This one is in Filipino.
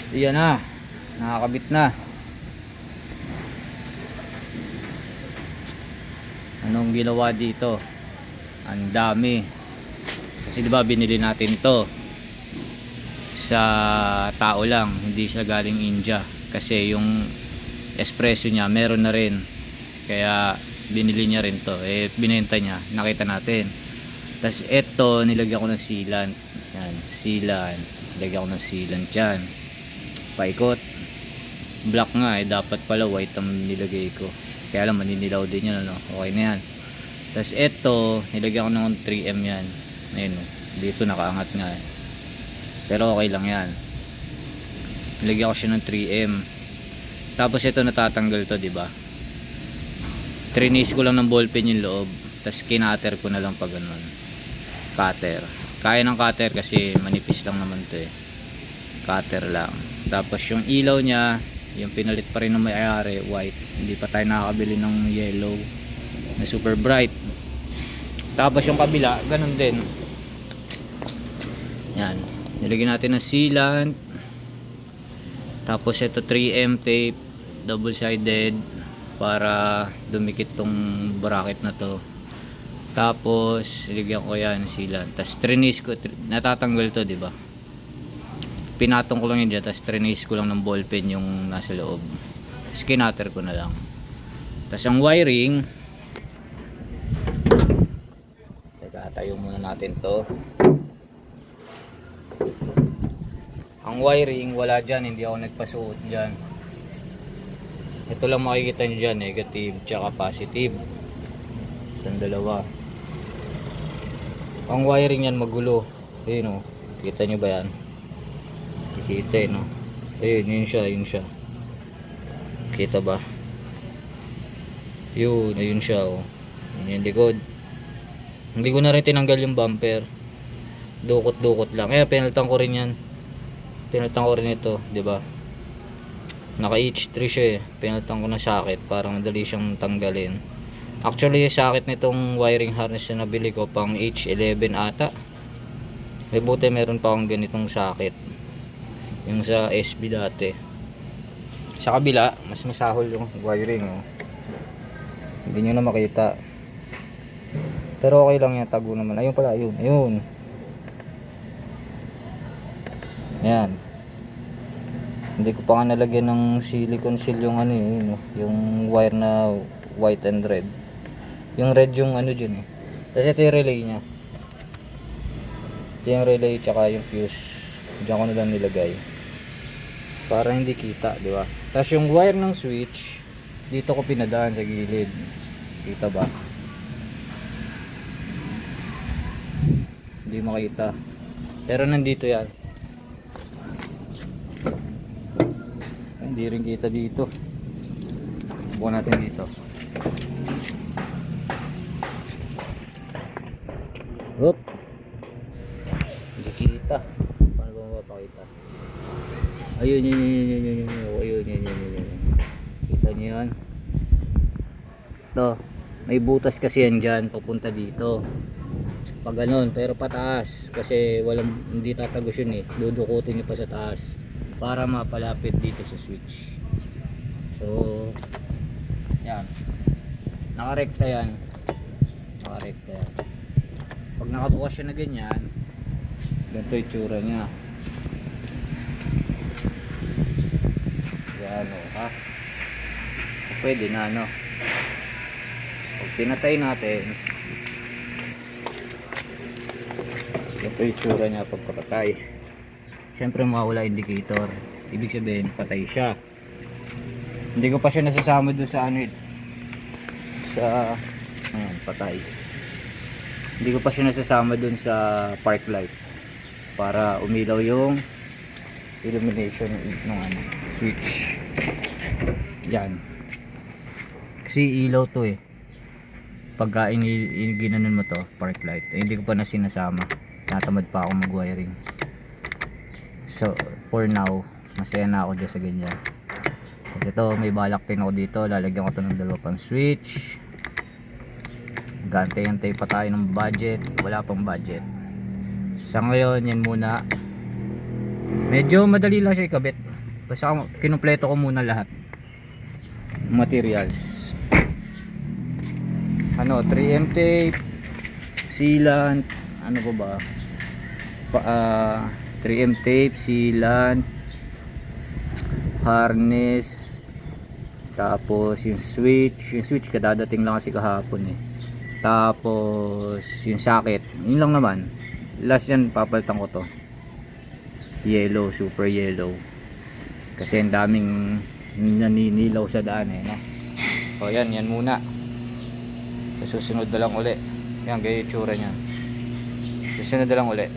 Iyan na, nakakabit na. Anong ginawa dito? Ang dami. Kasi diba binili natin to sa tao lang, hindi siya galing India. Kasi yung espresso niya meron na rin, kaya binili niya rin to. Binenta niya, nakita natin. Tapos eto, nilagyan ko ng sealant. Yan, sealant. Nilagyan ko ng sealant dyan. Paikot. Black nga dapat pala white ang nilagay ko. Kaya lang maninilaw din yan, ano. Okay na yan. Tapos eto, nilagyan ko ng 3M yan. Ayun, dito nakaangat nga. Pero okay lang yan. Nilagyan ko siya ng 3M. Tapos ito natatanggal to, diba? Trinis ko lang ng ballpen yung loob. Tapos kinater ko na lang pag ganun. Cutter. Kaya ng cutter kasi manipis lang naman to eh. Cutter lang. Tapos yung ilaw niya, yung pinalit pa rin ng may-ari, white. Hindi pa tayo nakakabili ng yellow na super bright. Tapos yung kabila, ganun din. Yan. Nilagyan natin ng sealant. Tapos ito 3M tape, double sided, para dumikit tong bracket na to. Tapos nilagyan ko yan sealant. Tapos trinis ko, natatanggal to, diba? Pinatong ko lang yun dyan. Tapos trinis ko lang ng ballpen yung nasa loob. Tapos kinater ko na lang. Tapos ang wiring, teka, tayo muna natin to. Ang wiring wala dyan, hindi ako nagpasuot dyan. Ito lang makikita nyo dyan, negative tsaka positive. Itong dalawa. Ang wiring yan magulo. Ayun o, kita nyo ba yan? Kikita no. Ayun, yun siya. Kita ba? Yun, ayun siya o. Yun yung likod. Hindi ko na rin tinanggal yung bumper. Dukot-dukot lang. Pinalitan ko rin yan. Pinalitan ko rin ito, di ba? Naka H3 siya eh. Pinalitan ko na socket para madali siyang tanggalin. Actually, yung socket nitong wiring harness na nabili ko pang H11 ata. May buti meron pa akong ganitong socket. Yung sa SB dati. Sa kabila, mas masahol yung wiring oh. Hindi nyo na makita. Pero okay lang yan, tago naman. Ayun pala, ayun. Ayan. Hindi ko pa nga nalagyan ng silicone seal yung ano yun, yung wire na white and red. Yung red yung ano dyan eh. Tapos ito yung relay nya. Ito yung relay tsaka yung fuse. Diyan ko na lang nilagay. Para hindi kita, di ba? Tapos yung wire ng switch, dito ko pinadaan sa gilid. Kita ba? Hindi makita. Pero nandito yan. Hindi rin kita dito. Bukan natin dito. Oop. Hindi kita. Paano ba mapapakita? Ayun. Kita niyo yan. Ito. May butas kasi yan dyan. Papunta dito. Pag ganun. Pero pataas. Kasi hindi tatagos yun eh. Dudukutin nyo pa sa taas. Para mapalapit dito sa switch. So yan, nakarekta yan. Pag nakabukas siya na ganyan, ganito yung tsura nya. Yan o ha. Pwede na no. Pag pinatay natin, ganito yung tsura nya pagkapatay. Siyempre mawala indicator. Ibig sabihin patay siya. Hindi ko pa siya nasasama doon sa ano sa patay. Hindi ko pa siya nasasama doon sa park light para umilaw yung illumination ng switch. Yan. Kasi ilaw to eh. Pagka ginanon mo to, park light. Hindi ko pa na sinasama. Natamad pa ako mag-wiring. So for now, masaya na ako dyan sa ganyan. Kasi ito, may balak din ako dito. Lalagyan ko ito ng dalawa pang switch. Gantay-antay pa tayo ng budget. Wala pang budget. Sa ngayon, yan muna. Medyo madali lang siya ikabit. Basta kinumpleto ko muna lahat materials. 3M tape, sealant, ano pa ba, 3M tape, sealant, harness, tapos yung switch kadadating lang kasi kahapon tapos yung socket, yun lang naman. Last yan, papalitan ko to yellow, super yellow, kasi ang daming naninilaw sa daan no? So yan muna. Sa susunod na lang uli. Yan, gaya yung tsura niyan. Susunod na lang uli.